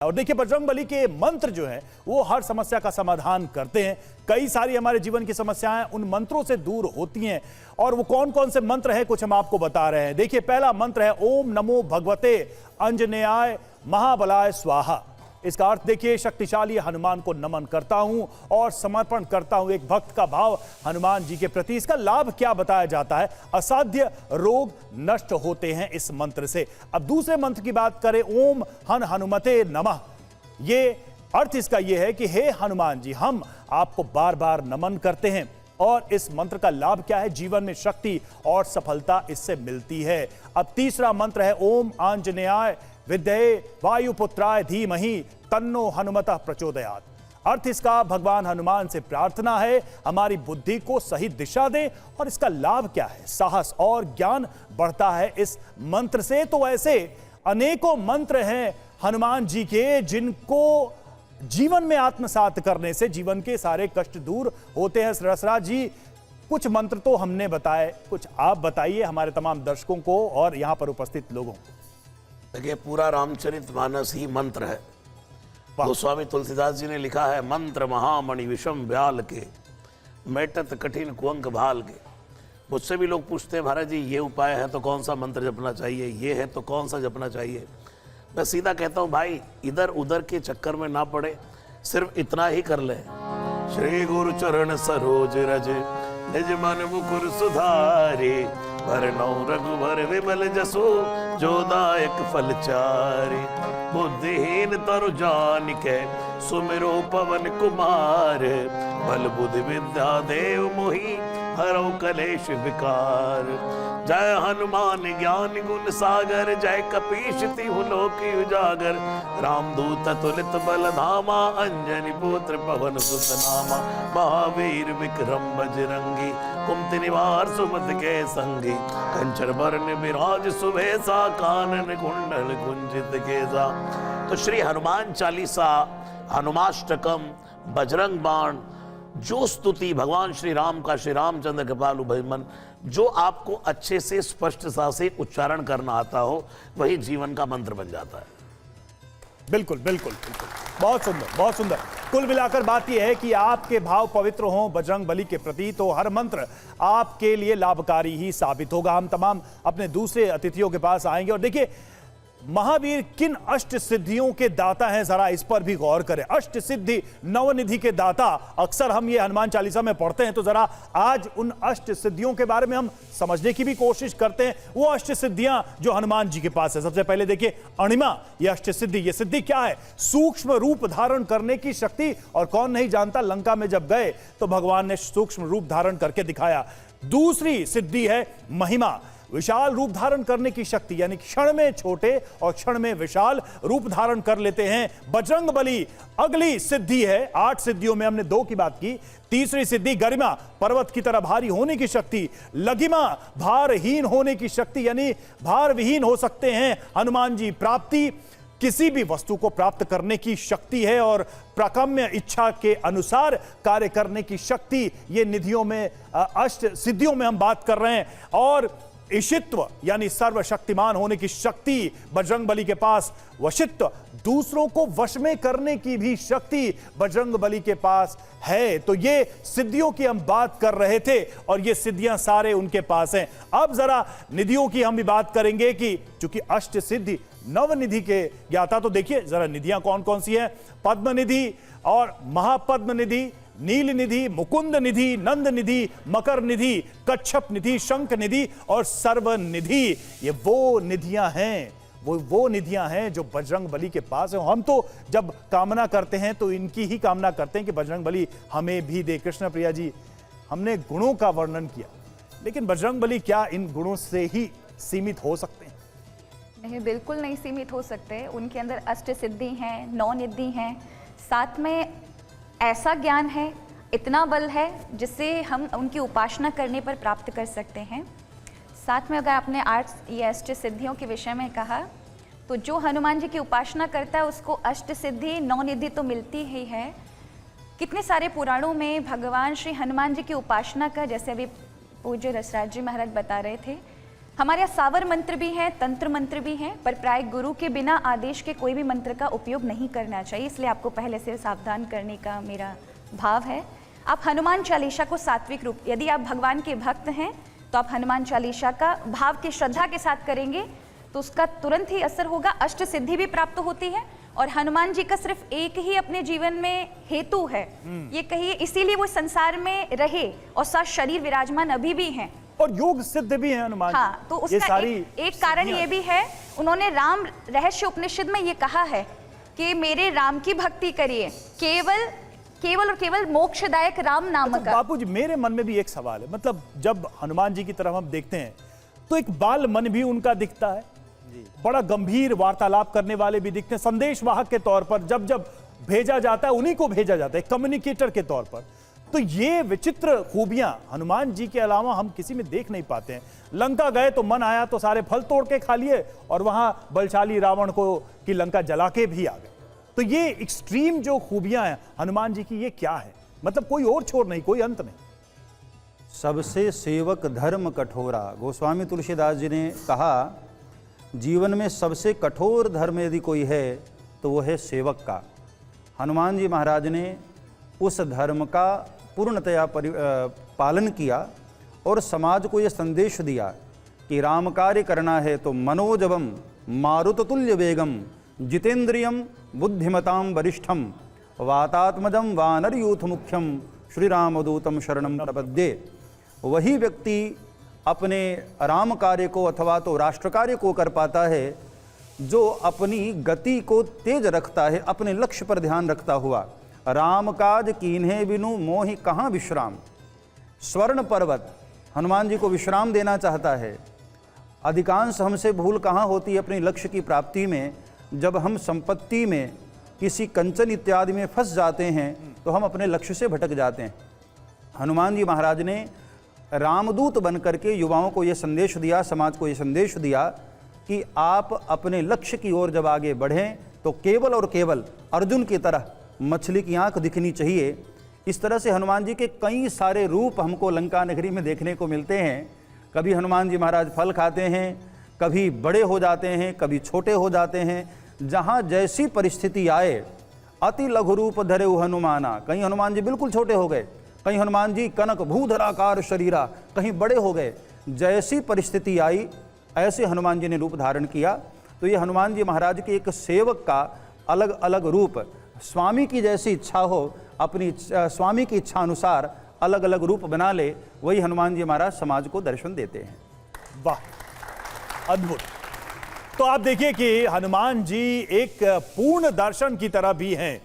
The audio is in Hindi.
और देखिए बजरंगबली के मंत्र जो है वो हर समस्या का समाधान करते हैं। कई सारी हमारे जीवन की समस्याएं उन मंत्रों से दूर होती हैं। और वो कौन कौन से मंत्र हैं कुछ हम आपको बता रहे हैं। देखिए पहला मंत्र है ओम नमो भगवते अंजनेयाय महाबलाय स्वाहा। इसका अर्थ देखिए, शक्तिशाली हनुमान को नमन करता हूं और समर्पण करता हूं एक भक्त का भाव हनुमान जी के प्रति। इसका लाभ क्या बताया जाता है? असाध्य रोग नष्ट होते हैं इस मंत्र से। अब दूसरे मंत्र की बात करें, ओम हन हनुमते नमः। ये अर्थ इसका यह है कि हे हनुमान जी, हम आपको बार बार नमन करते हैं। और इस मंत्र का लाभ क्या है? जीवन में शक्ति और सफलता इससे मिलती है। अब तीसरा मंत्र है ओम आंजनेयाय विद्ये वायुपुत्राय धीमहि तन्नो हनुमतः प्रचोदयात्। अर्थ इसका भगवान हनुमान से प्रार्थना है हमारी बुद्धि को सही दिशा दे। और इसका लाभ क्या है? साहस और ज्ञान बढ़ता है इस मंत्र से। तो ऐसे अनेकों मंत्र हैं हनुमान जी के जिनको जीवन में आत्मसात करने से जीवन के सारे कष्ट दूर होते हैं। रसराज जी, कुछ मंत्र तो हमने बताए, कुछ आप बताइए हमारे तमाम दर्शकों को और यहां पर उपस्थित लोगों को। देखिए पूरा रामचरितमानस ही मंत्र है। गोस्वामी तुलसीदास जी ने लिखा है, मंत्र महामणि विषम व्याल के मेटत कठिन कुंक भाल के। मुझसे भी लोग पूछते हैं, महाराज जी ये उपाय है तो कौन सा मंत्र जपना चाहिए, ये है तो कौन सा जपना चाहिए। मैं सीधा कहता हूँ भाई, इधर उधर के चक्कर में ना पड़े, सिर्फ इतना ही कर ले। श्री गुरु चरण सरोज रज निज मन मुकुर सुधारे, भरनौ रघुबर विमल जसो जो दायक फल चारे। बुद्धिहीन तरु जानिके सुमिरो पवन कुमार, बल बुद्धि विद्या देव मोहि हरौ कलेश विकार। जय हनुमान ज्ञान गुण सागर, जय कपीश तिहु लोक उजागर। रामदूत तुलित बल धामा, अंजनी पुत्र पवन सुत नामा। महावीर विक्रम बजरंगी, कुमति निवार सुमति के संगी। कंचन बरन विराज सुबेसा, कानन कुंडल कुंजित केसा। तो श्री हनुमान चालीसा, हनुमाष्टकम, बजरंग बाण, जो स्तुति भगवान श्री राम का, श्री रामचंद्र कृपालु भयमन, जो आपको अच्छे से स्पष्ट सा से उच्चारण करना आता हो, वही जीवन का मंत्र बन जाता है। बिल्कुल बिल्कुल बिल्कुल, बहुत सुंदर बहुत सुंदर। कुल मिलाकर बात यह है कि आपके भाव पवित्र हों बजरंगबली के प्रति तो हर मंत्र आपके लिए लाभकारी ही साबित होगा। हम तमाम अपने दूसरे अतिथियों के पास आएंगे और देखिए महावीर किन अष्ट सिद्धियों के दाता हैं, जरा इस पर भी गौर करें। अष्ट सिद्धि नवनिधि के दाता, अक्सर हम ये हनुमान चालीसा में पढ़ते हैं, तो जरा आज उन अष्ट सिद्धियों के बारे में हम समझने की भी कोशिश करते हैं। वो अष्ट सिद्धियां जो हनुमान जी के पास है। सबसे पहले देखिए अणिमा, ये अष्ट सिद्धि, ये सिद्धि क्या है? सूक्ष्म रूप धारण करने की शक्ति। और कौन नहीं जानता, लंका में जब गए तो भगवान ने सूक्ष्म रूप धारण करके दिखाया। दूसरी सिद्धि है महिमा, विशाल रूप धारण करने की शक्ति, यानी क्षण में छोटे और क्षण में विशाल रूप धारण कर लेते हैं बजरंगबली। अगली सिद्धि है, 8 सिद्धियों में हमने 2 की बात की। तीसरी सिद्धि गरिमा, पर्वत की तरह भारी होने की शक्ति। लघिमा, भारहीन होने की शक्ति, यानी भार विहीन हो सकते हैं हनुमान जी। प्राप्ति, किसी भी वस्तु को प्राप्त करने की शक्ति है। और प्राकम्य, इच्छा के अनुसार कार्य करने की शक्ति, ये निधियों में, अष्ट सिद्धियों में हम बात कर रहे हैं। और ईशित्व यानी सर्वशक्तिमान होने की शक्ति बजरंगबली के पास। वशित्व, दूसरों को वश में करने की भी शक्ति बजरंगबली के पास है। तो ये सिद्धियों की हम बात कर रहे थे और ये सिद्धियां सारे उनके पास हैं। अब जरा निधियों की हम भी बात करेंगे कि चूंकि अष्ट सिद्धि नवनिधि के ज्ञाता, तो देखिए जरा निधियां कौन कौन सी हैं। पद्म निधि और महापद्म निधि, नील निधि, मुकुंद निधि, नंद निधि, मकर निधि, कच्छप निधि, शंख निधि और सर्व निधि। ये वो निधियां हैं, वो निधियां हैं जो बजरंगबली के पास है। हम तो जब कामना करते हैं तो इनकी ही कामना करते हैं कि बजरंगबली हमें भी दे। कृष्ण प्रिया जी, हमने गुणों का वर्णन किया, लेकिन बजरंगबली क्या इन गुणों से ही सीमित हो सकते हैं? नहीं, बिल्कुल नहीं सीमित हो सकते। उनके अंदर अष्ट सिद्धि हैं, 9 निधि हैं, साथ में ऐसा ज्ञान है, इतना बल है जिससे हम उनकी उपासना करने पर प्राप्त कर सकते हैं। साथ में अगर आपने 8 ये अष्ट सिद्धियों के विषय में कहा, तो जो हनुमान जी की उपासना करता है उसको अष्ट सिद्धि 9 निधि तो मिलती ही है। कितने सारे पुराणों में भगवान श्री हनुमान जी की उपासना का, जैसे अभी पूज्य रसराज जी महाराज बता रहे थे, हमारे यहाँ सावर मंत्र भी हैं, तंत्र मंत्र भी हैं, पर प्राय गुरु के बिना आदेश के कोई भी मंत्र का उपयोग नहीं करना चाहिए, इसलिए आपको पहले से सावधान करने का मेरा भाव है। आप हनुमान चालीसा को सात्विक रूप, यदि आप भगवान के भक्त हैं तो आप हनुमान चालीसा का भाव की श्रद्धा के साथ करेंगे तो उसका तुरंत ही असर होगा, अष्ट सिद्धि भी प्राप्त होती है। और हनुमान जी का सिर्फ एक ही अपने जीवन में हेतु है, ये कहिए, इसीलिए वो संसार में रहे और साथ शरीर विराजमान अभी भी हैं और योग सिद्ध भी है हनुमान। हाँ, तो उसका एक कारण ये भी है, उन्होंने राम रहस्य उपनिषद में ये कहा है कि मेरे राम की भक्ति करिए, केवल और केवल मोक्षदायक राम नाम का। बापूजी, मेरे मन में भी एक सवाल है, मतलब जब हनुमान जी की तरफ हम देखते हैं तो एक बाल मन भी उनका दिखता है, बड़ा गंभीर वार्तालाप करने वाले भी दिखते हैं, संदेश वाहक के तौर पर जब जब भेजा जाता है उन्हीं को भेजा जाता है, कम्युनिकेटर के तौर पर। तो ये विचित्र खूबियां हनुमान जी के अलावा हम किसी में देख नहीं पाते हैं। लंका गए तो मन आया तो सारे फल तोड़ के खा लिए और वहां बलशाली रावण को की लंका जला के भी आ गए। तो ये एक्सट्रीम जो खूबियां हैं हनुमान जी की, ये क्या है? मतलब कोई और छोर नहीं, कोई अंत नहीं। सबसे सेवक धर्म कठोरा, गोस्वामी तुलसीदास जी ने कहा जीवन में सबसे कठोर धर्म यदि कोई है तो वो है सेवक का। हनुमान जी महाराज ने उस धर्म का पूर्णतया पालन किया और समाज को ये संदेश दिया कि राम कार्य करना है तो मनोजवम मारुततुल्य वेगम जितेंद्रियम बुद्धिमताम वरिष्ठम वातात्मजम वानर यूथ मुख्यम श्री रामदूतम शरणम प्रपद्ये। वही व्यक्ति अपने राम कार्य को अथवा तो राष्ट्र कार्य को कर पाता है जो अपनी गति को तेज रखता है, अपने लक्ष्य पर ध्यान रखता हुआ। राम काज कीन्हे बिनु मोहि कहाँ विश्राम। स्वर्ण पर्वत हनुमान जी को विश्राम देना चाहता है। अधिकांश हमसे भूल कहाँ होती है अपने लक्ष्य की प्राप्ति में, जब हम संपत्ति में किसी कंचन इत्यादि में फंस जाते हैं तो हम अपने लक्ष्य से भटक जाते हैं। हनुमान जी महाराज ने रामदूत बन करके युवाओं को यह संदेश दिया, समाज को यह संदेश दिया कि आप अपने लक्ष्य की ओर जब आगे बढ़ें तो केवल और केवल अर्जुन की तरह मछली की आंख दिखनी चाहिए। इस तरह से हनुमान जी के कई सारे रूप हमको लंका नगरी में देखने को मिलते हैं। कभी हनुमान जी महाराज फल खाते हैं, कभी बड़े हो जाते हैं, कभी छोटे हो जाते हैं। जहाँ जैसी परिस्थिति आए अति लघु रूप धरे हनुमाना, कहीं हनुमान जी बिल्कुल छोटे हो गए, कहीं हनुमान जी कनक भूधराकार शरीरा, कहीं बड़े हो गए। जैसी परिस्थिति आई ऐसे हनुमान जी ने रूप धारण किया। तो ये हनुमान जी महाराज के एक सेवक का अलग अलग रूप, स्वामी की जैसी इच्छा हो अपनी स्वामी की इच्छा अनुसार अलग अलग रूप बना ले, वही हनुमान जी महाराज समाज को दर्शन देते हैं। वाह, अद्भुत। तो आप देखिए कि हनुमान जी एक पूर्ण दर्शन की तरह भी हैं।